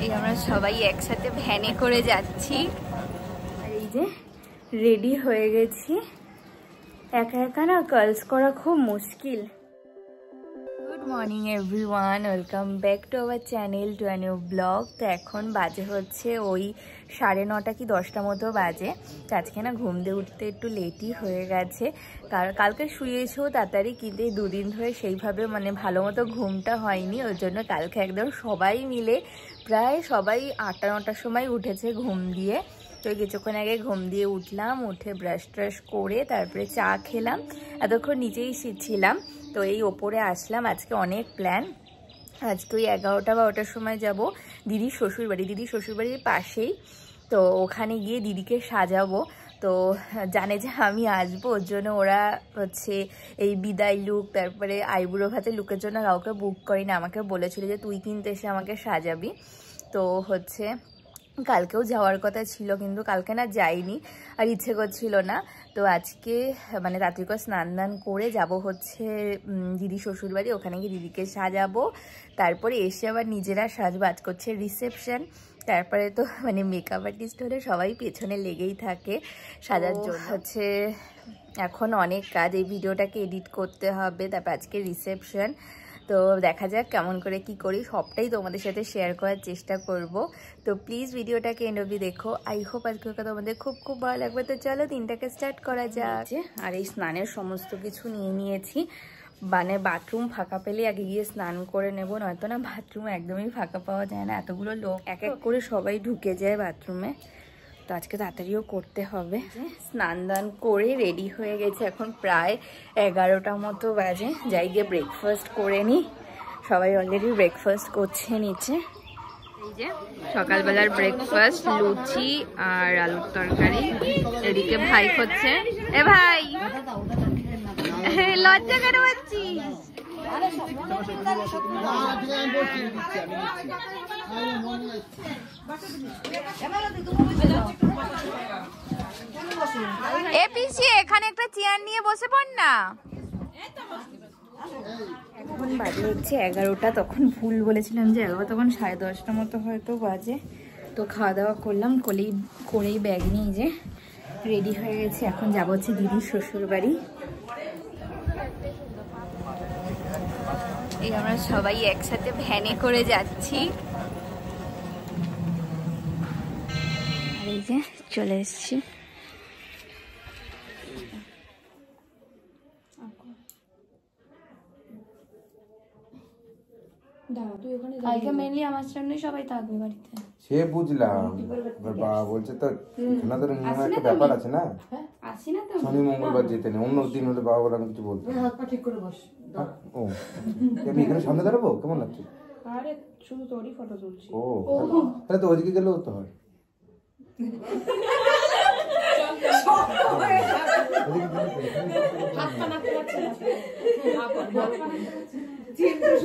এই আমরা সবাই একসাথে ভ্যানে করে যাচ্ছি আর এই যে রেডি হয়ে গেছি। একা একা না কার্লস করা খুব মুশকিল। Good morning everyone, welcome back to our channel to a new blog. তো এখন বাজে হচ্ছে ওই 9:30 কি 10টা মতো বাজে। তো আজকে না ঘুম দিয়ে উঠতে একটু লেটই হয়ে গেছে। কালকে শুয়েছেও তাড়াতাড়ি, কিন্তু এই দুদিন ধরে সেইভাবে মানে ভালো মতো ঘুমটা হয়নি। ওই জন্য কালকে একদম সবাই মিলে প্রায় সবাই 8টা-9টার সময় উঠেছে ঘুম দিয়ে। তো কিছুক্ষণ আগে ঘুম দিয়ে উঠলাম, উঠে ব্রাশ ট্রাশ করে তারপরে চা খেলাম। এতক্ষণ নিচেই ছিলাম, তো এই ওপরে আসলাম। আজকে অনেক প্ল্যান। আজকে ওই 11টা-12টার সময় যাব দিদির শ্বশুরবাড়ি। দিদির শ্বশুরবাড়ির পাশেই, তো ওখানে গিয়ে দিদিকে সাজাবো। তো জানে যে আমি আসবো, ওর জন্য ওরা হচ্ছে এই বিদায় লুক তারপরে আইবুড়ো ভাতের লুকের জন্য কাউকে বুক করি না। আমাকে বলেছিল যে তুই কিন্তু এসে আমাকে সাজাবি। তো হচ্ছে কালকেও যাওয়ার কথা ছিল, কিন্তু কালকে না যাইনি আর ইচ্ছে করছিল না। তো আজকে মানে রাত্রি করে স্নান দান করে যাব হচ্ছে দিদি শ্বশুরবাড়ি, ওখানে গিয়ে দিদিকে সাজাবো। তারপরে এসে আবার নিজেরা সাজবো। আজ করছে রিসেপশন। তারপরে তো মানে মেকআপ আর্টিস্ট হলে সবাই পেছনে লেগেই থাকে সাজার জন্য। হচ্ছে এখন অনেক কাজ, এই ভিডিওটাকে এডিট করতে হবে, তারপর আজকে রিসেপশন। তো দেখা যাক কেমন করে কি করি, সবটাই তোমাদের সাথে শেয়ার করার চেষ্টা করব। তো প্লিজ ভিডিওটাকে এন্ড অবধি দেখো। আই হোপ আজকে তোমাদের খুব খুব ভালো লাগবে। তো চলো দিনটাকে স্টার্ট করা যাক। আর এই স্নানের সমস্ত কিছু নিয়ে নিয়েছি, মানে বাথরুম ফাঁকা পেলে আগে গিয়ে স্নান করে নেব, নয়তো না বাথরুম একদমই ফাঁকা পাওয়া যায় না। এতগুলো লোক এক এক করে সবাই ঢুকে যায় বাথরুমে। তো আজকে তাড়াতাড়িও করতে হবে। স্নান দান করে রেডি হয়ে গেছে, এখন প্রায় 11টা মতো বাজে। যাই গিয়ে ব্রেকফাস্ট করে নিই। সবাই অলরেডি ব্রেকফাস্ট করছে নিচে। এই যে সকালবেলার ব্রেকফাস্ট, লুচি আর আলুর তরকারি। এদিকে ভাই হচ্ছে, এ ভাই লজ্জা কেন পাচ্ছি? এ পিসি এখানে একটা চেয়ার নিয়ে বসে পড় না। এখন বাজে হচ্ছে 11টা, তখন ভুল বলেছিলাম যে 11, তখন 10:30 মতো হয়তো বাজে। তো খাওয়া দাওয়া করলাম, করেই ব্যাগ নিয়ে যে রেডি হয়ে গেছি। এখন যাবো হচ্ছে দিদির শ্বশুর বাড়ি। এই আমরা সবাই একসাথে ভ্যানে করে যাচ্ছি। আর এই যে চলে এসছি। মেনলি আমার সামনে সবাই থাকবে বাড়িতে, সে বুঝলাম। বাবা বলছে তো ওনাদের নিয়ম একটা ব্যাপার আছে না, আসি না তো শনি মঙ্গলবার যেতে নেই। অন্য দিন হলে বাবা বলে আমি কিছু বলবো। ও আমি এখানে সামনে দাঁড়াবো, কেমন লাগছে? আরে শুধু তোরই ফটো তুলছি। ও তাহলে তো ওইদিকে গেলেও তো হয়।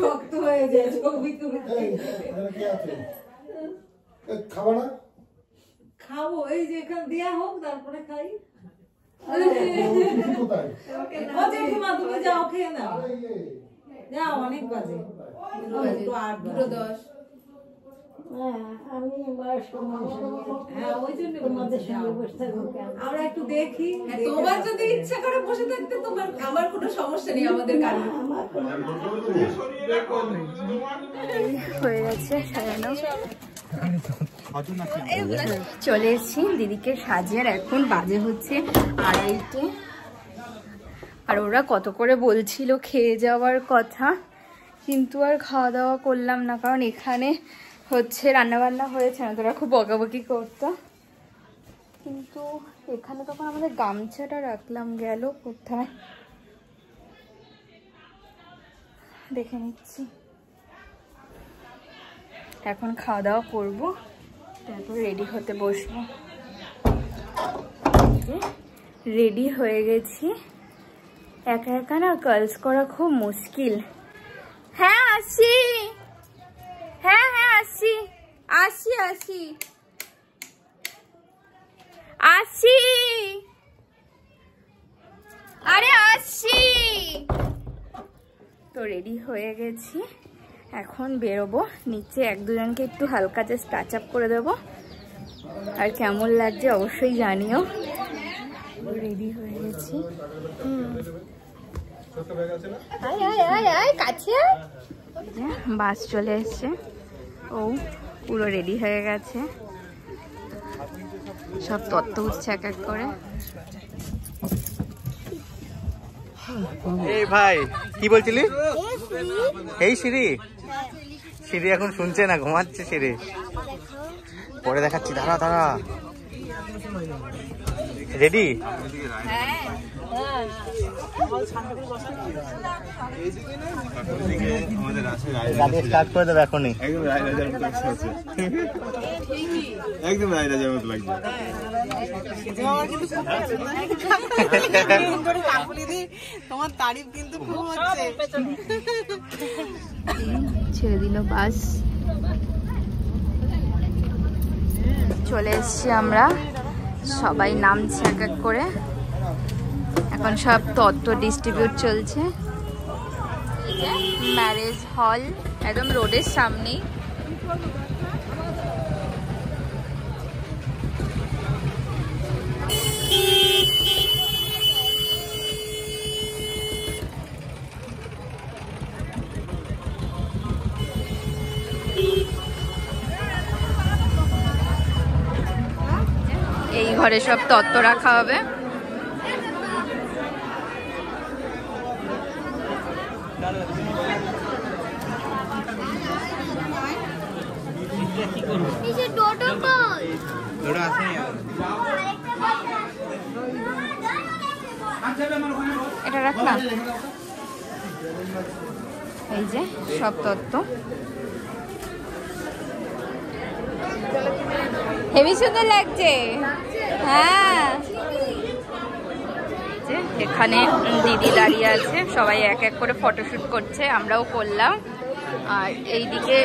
শক্ত হয়ে যায় ছবি তুলতে। খাবো না? খাবো, এই যে এখানে দেয়া হোক তারপরে খাই। তুমি যাও খেয়ে নাও, যাও অনেক বাজে। 2:10। আমি বয়স্ক মানুষ, হ্যাঁ ওই জন্য তোমাদের সঙ্গে বসে থাকবো। আমরা একটু দেখি, তোমার যদি ইচ্ছা করে বসে থাকতে তোমার, আমার কোনো সমস্যা নেই। আমাদের কারণ হয়ে গেছে সাজানো। চলে এসেছি দিদিকে সাজিয়ে, আর এখন বাজে হচ্ছে 2:30। আর ওরা কত করে বলছিল খেয়ে যাওয়ার কথা, কিন্তু আর খাওয়া দাওয়া করলাম না, কারণ এখানে হচ্ছে রান্নাবান্না হয়েছে না, তোরা খুব বকাবকি করতো। কিন্তু এখানে তখন আমাদের গামছাটা রাখলাম, গেল কোথায় দেখে নিচ্ছি। এখন খাওয়া দাওয়া করবো, তারপর রেডি হতে বসবো। রেডি হয়ে গেছি। একা একা না কার্লস করা খুব মুশকিল। হ্যাঁ আসি, হ্যাঁ হ্যাঁ আসি আসি আসি আসি, আরে আসি। তো রেডি হয়ে গেছি, এখন বেরোবো নিচে, এক দুজনকে একটু হালকা জাস্ট টাচ আপ করে দেবো। আর কেমন লাগছে অবশ্যই জানিও। রেডি হয়ে গেছি। কাছে বাস চলে এসছে, ও পুরো রেডি হয়ে গেছে, সব তত্ত্ব উঠছে এক এক করে। এই ভাই কি বলছিলি? এই সিঁড়ি, সিঁড়ি এখন শুনছে না, ঘুমাচ্ছে সিঁড়ি। পরে দেখাচ্ছি, দাঁড়া দাঁড়া। রেডি? গাড়ি স্টার্ট করে দেবে এখনই। একদম রাজার মতো লাগছে। তোমার তারিফ কিন্তু খুব হচ্ছে। ছেড়ে দিল বাস, চলে এসছি আমরা, সবাই নামছে এক এক করে। এখন সব তত্ত্ব ডিস্ট্রিবিউট চলছে। ম্যারেজ হল একদম রোডের সামনেই। এই ঘরে সব তত্ত্ব রাখা হবে। এটা রাখ না, এই যে সব তত্ত্ব। হেবি সুন্দর লাগছে। হ্যাঁ, এখানে দিদি দাঁড়িয়ে আছে, সবাই এক এক করে ফটোশুট করছে, আমরাও করলাম। আর এইদিকে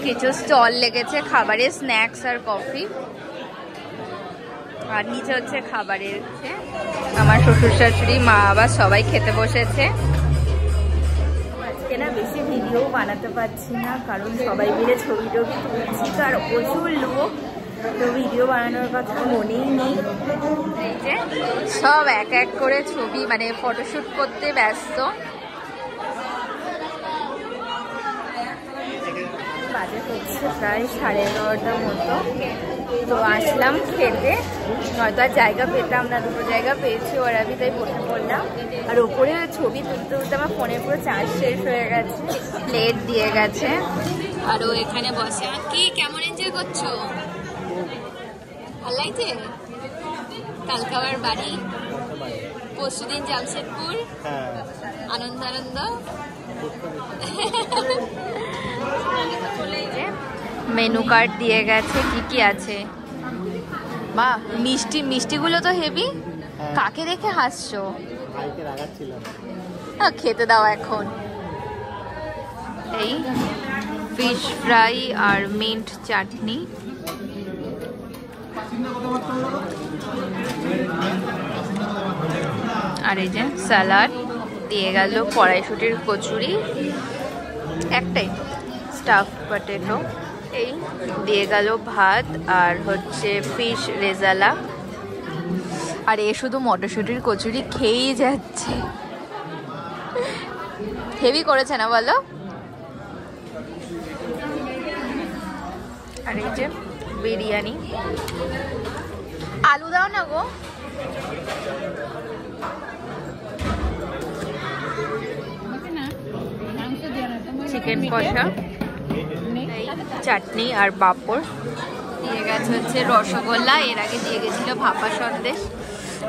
কিছু স্টল লেগেছে খাবারের, স্ন্যাক্স আর কফি। আর নিচে হচ্ছে খাবারের। আমার শ্বশুর শাশুড়ি, মা, বাবা সবাই খেতে বসেছে। আজকে না বেশি ভিডিও বানাতে পারছি না, কারণ সবাই মিলে ছবি টবি তুলছি তো, আর প্রচুর লোক, তো ভিডিও বানানোর কথা মনেই নেই। এই যে সব এক এক করে ছবি মানে ফটোশুট করতে ব্যস্ত। বাজে হচ্ছে প্রায় 11:30টার মতো। তো আসলাম খেতে, হয়তো আর জায়গা পেতাম না, দুটো জায়গা পেয়েছি ওর আমি, তাই বসে পড়লাম। আর ওপরে ছবি তুলতে তুলতে আমার ফোনে পুরো চার্জ শেষ হয়ে গেছে। প্লেট দিয়ে গেছে আর ও এখানে বসে। কি কেমন এনজয় করছো? ভালো লাগছে? কালকে আবার বাড়ি, পরশুদিন জামশেদপুর, আনন্দ আনন্দ। মেনু কার্ড দিয়ে গেছে, কি কি আছে। বাহ, মিষ্টি, মিষ্টিগুলো তো হেভি। কাকে দেখে হাসছো? খেতে দাও এখন। এই ফিশ ফ্রাই আর মিন্ট চাটনি। আর এই যে স্যালাড দিয়ে গেল, কড়াইশুটির কচুরি একটাই, স্টাফ পটেটো এই দিয়ে গেল, ভাত আর হচ্ছে ফিশ রেজালা। আর এ শুধু মটরশুটির কচুরি খেয়েই যাচ্ছে। হেভি করেছে না বলো? আর এই যে বিরিয়ানি। আলু দাও না গো। চিকেন কষা, চাটনি আর পাঁপড় দিয়ে গেছে হচ্ছে রসগোল্লা। এর আগে দিয়ে গেছিল ভাপা সন্দেশ,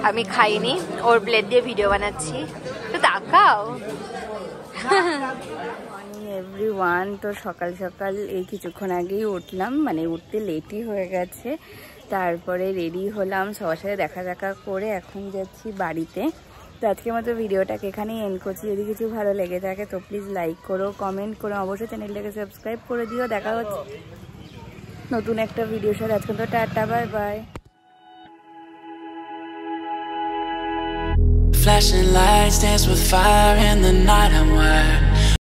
আমি খাইনি, ওর প্লেট দিয়ে ভিডিও বানাচ্ছি, তো দেখাও। এভরিওয়ান, তো সকাল সকাল এই কিছুক্ষণ আগেই উঠলাম, মানে উঠতে লেটই হয়ে গেছে। তারপরে রেডি হলাম, সবার সাথে দেখা করে এখন যাচ্ছি বাড়িতে। তো আজকের মতো ভিডিওটাকে এখানেই এন্ড করছি। যদি কিছু ভালো লেগে থাকে তো প্লিজ লাইক করো, কমেন্ট করো, অবশ্যই চ্যানেলটাকে সাবস্ক্রাইব করে দিও। দেখা হচ্ছে নতুন একটা ভিডিওর সাথে। আজকে তো tata, bye bye. Flashing lights dance with fire in the night. I'm wild.